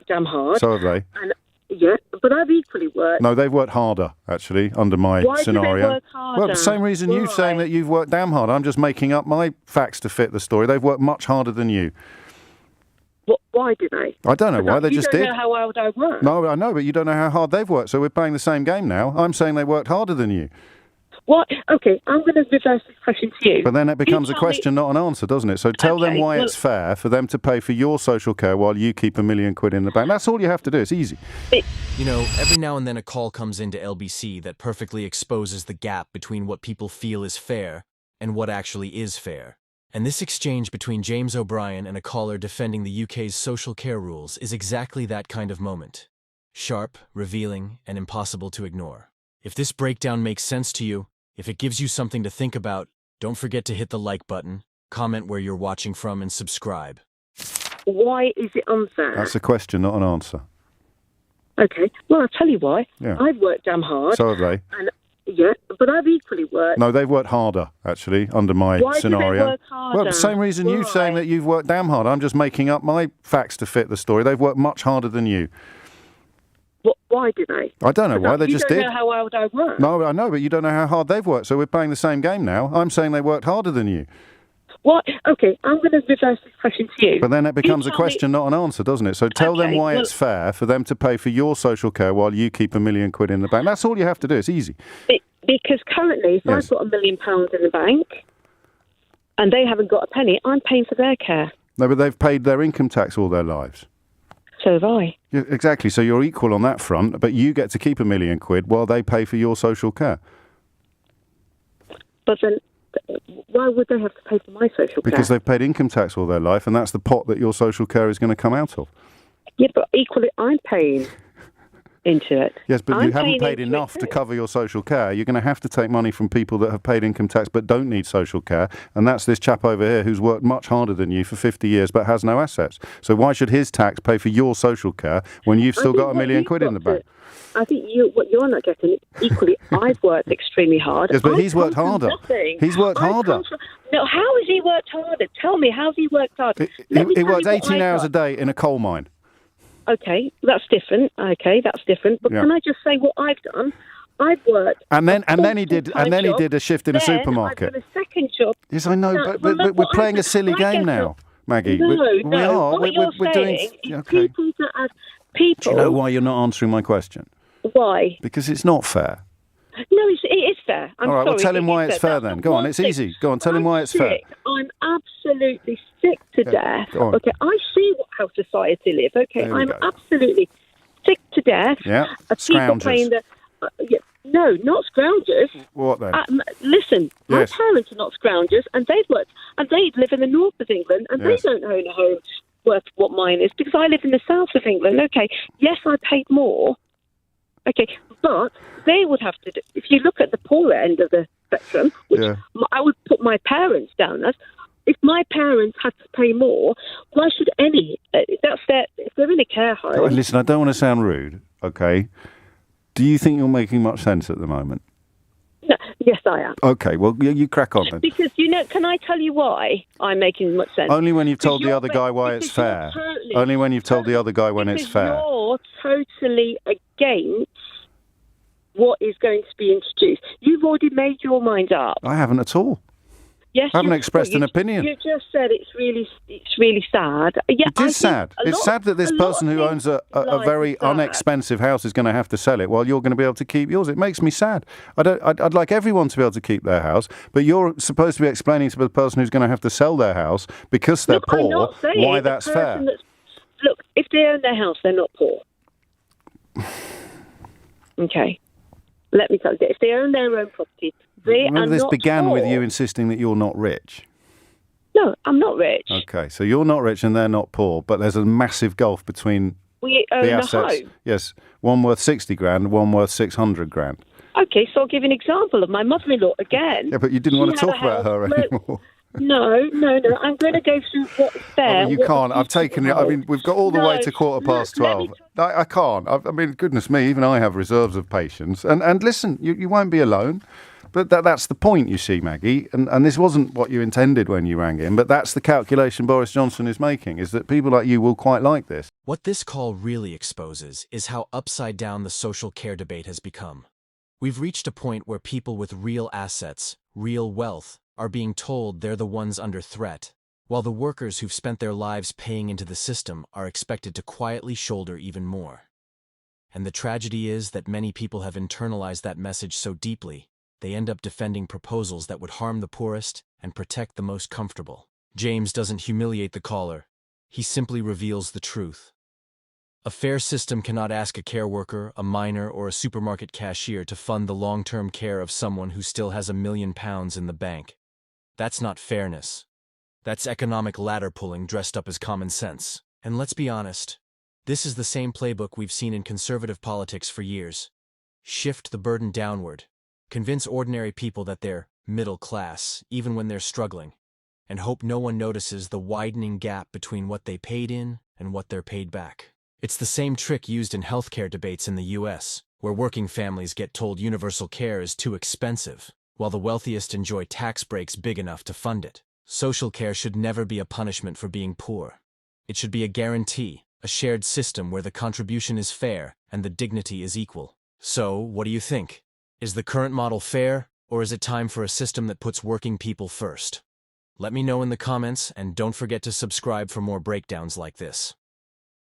damn hard. So have they. And yeah, but I've equally worked. No, they've worked harder, actually, under my scenario. Why do they work harder? Well, the same reason you're saying that you've worked damn hard. I'm just making up my facts to fit the story. They've worked much harder than you. Why did they? I don't know why. They just did. You don't know how hard I worked. No, I know, but you don't know how hard they've worked. So we're playing the same game now. I'm saying they worked harder than you. What? Okay, I'm going to reverse this question to you. But then it becomes a question, not an answer, doesn't it? So tell them why it's fair for them to pay for your social care while you keep £1 million in the bank. That's all you have to do. It's easy. You know, every now and then a call comes into LBC that perfectly exposes the gap between what people feel is fair and what actually is fair. And this exchange between James O'Brien and a caller defending the UK's social care rules is exactly that kind of moment. Sharp, revealing, and impossible to ignore. If this breakdown makes sense to you, if it gives you something to think about, don't forget to hit the like button, comment where you're watching from, and subscribe. Why is it unfair? That's a question, not an answer. Okay, well, I'll tell you why. Yeah. I've worked damn hard. So have they. And yeah, but I've equally worked. No, they've worked harder, actually, under my scenario. Why do they work harder? Well, the same reason you're saying that you've worked damn hard. I'm just making up my facts to fit the story. They've worked much harder than you. Why did they? I don't know why. They just did. You don't know how hard I worked. No, I know, but you don't know how hard they've worked. So we're playing the same game now. I'm saying they worked harder than you. What? Okay, I'm going to reverse this question to you. But then it becomes a question, not an answer, doesn't it? So tell them why it's fair for them to pay for your social care while you keep £1 million in the bank. That's all you have to do. It's easy. Because currently, if I've got £1 million in the bank and they haven't got a penny, I'm paying for their care. No, but they've paid their income tax all their lives. So have I. Yeah, exactly. So you're equal on that front, but you get to keep £1 million while they pay for your social care. But then, why would they have to pay for my social care? Because they've paid income tax all their life, and that's the pot that your social care is going to come out of. Yeah, but equally, I'm paying into it. Yes, but you haven't paid enough to cover your social care. You're going to have to take money from people that have paid income tax but don't need social care, and that's this chap over here who's worked much harder than you for 50 years but has no assets. So why should his tax pay for your social care when you've still got £1 million in the bank? I think what you're not getting, equally, I've worked extremely hard. Yes, but he's worked harder. He's worked harder. No, how has he worked harder? Tell me, how's he worked harder? He worked 18 hours a day in a coal mine. Okay, that's different. But can I just say what I've done? I've worked. And then he did a shift in a supermarket. I've done a second job. Yes, I know, but we're playing a silly game now, Maggie. No, we are. What you're saying is people that have people. Do you know why you're not answering my question? Why? Because it's not fair. No, it is fair. All right, well, tell him why it's fair then. Go on, it's easy. Go on, tell him why it's fair. I'm absolutely sick to death. Okay, I see how society live. Okay, I'm absolutely sick to death. Yeah, people playing the. No, not scroungers. What then? Listen, my parents are not scroungers, and they've worked, and they live in the north of England, and they don't own a home worth what mine is because I live in the south of England. Okay, yes, I paid more. Okay, but they would have to do, if you look at the poorer end of the spectrum, which I would put my parents down as, if my parents had to pay more, why should any? If they're in a care home. Listen, I don't want to sound rude, okay? Do you think you're making much sense at the moment? No, yes, I am. Okay, well, you crack on then. Because, can I tell you why I'm making much sense? Only when you've told the other guy why it's fair. Only when you've told the other guy when it's fair. You're totally against what is going to be introduced. You've already made your mind up. I haven't at all. Yes, I haven't expressed an opinion. You just said it's really sad. Yeah, it is sad. It's sad that this person who owns a very inexpensive house is going to have to sell it while you're going to be able to keep yours. It makes me sad. I'd like everyone to be able to keep their house, but you're supposed to be explaining to the person who's going to have to sell their house because they're poor why that's fair. Look, if they own their house, they're not poor. Okay. Let me tell you, if they own their own property, they are this not began poor. with you insisting that you're not rich. No, I'm not rich. Okay, so you're not rich and they're not poor, but there's a massive gulf between we own the assets. Home. Yes, one worth 60 grand, one worth 600 grand. Okay, so I'll give you an example of my mother-in-law again. Yeah, but you didn't want to talk about her anymore. No. I'm going to go through what's fair. You can't. I've taken it. I mean, we've got all the way to 12:15. I can't. I mean, goodness me, even I have reserves of patience. And listen, you won't be alone. But that's the point, you see, Maggie. And this wasn't what you intended when you rang in, but that's the calculation Boris Johnson is making, is that people like you will quite like this. What this call really exposes is how upside down the social care debate has become. We've reached a point where people with real assets, real wealth, are being told they're the ones under threat, while the workers who've spent their lives paying into the system are expected to quietly shoulder even more. And the tragedy is that many people have internalized that message so deeply, they end up defending proposals that would harm the poorest and protect the most comfortable. James doesn't humiliate the caller. He simply reveals the truth. A fair system cannot ask a care worker, a miner, or a supermarket cashier to fund the long-term care of someone who still has £1 million in the bank. That's not fairness. That's economic ladder-pulling dressed up as common sense. And let's be honest, this is the same playbook we've seen in conservative politics for years. Shift the burden downward. Convince ordinary people that they're middle class, even when they're struggling, and hope no one notices the widening gap between what they paid in and what they're paid back. It's the same trick used in healthcare debates in the US, where working families get told universal care is too expensive, while the wealthiest enjoy tax breaks big enough to fund it. Social care should never be a punishment for being poor. It should be a guarantee, a shared system where the contribution is fair and the dignity is equal. So, what do you think? Is the current model fair, or is it time for a system that puts working people first? Let me know in the comments, and don't forget to subscribe for more breakdowns like this.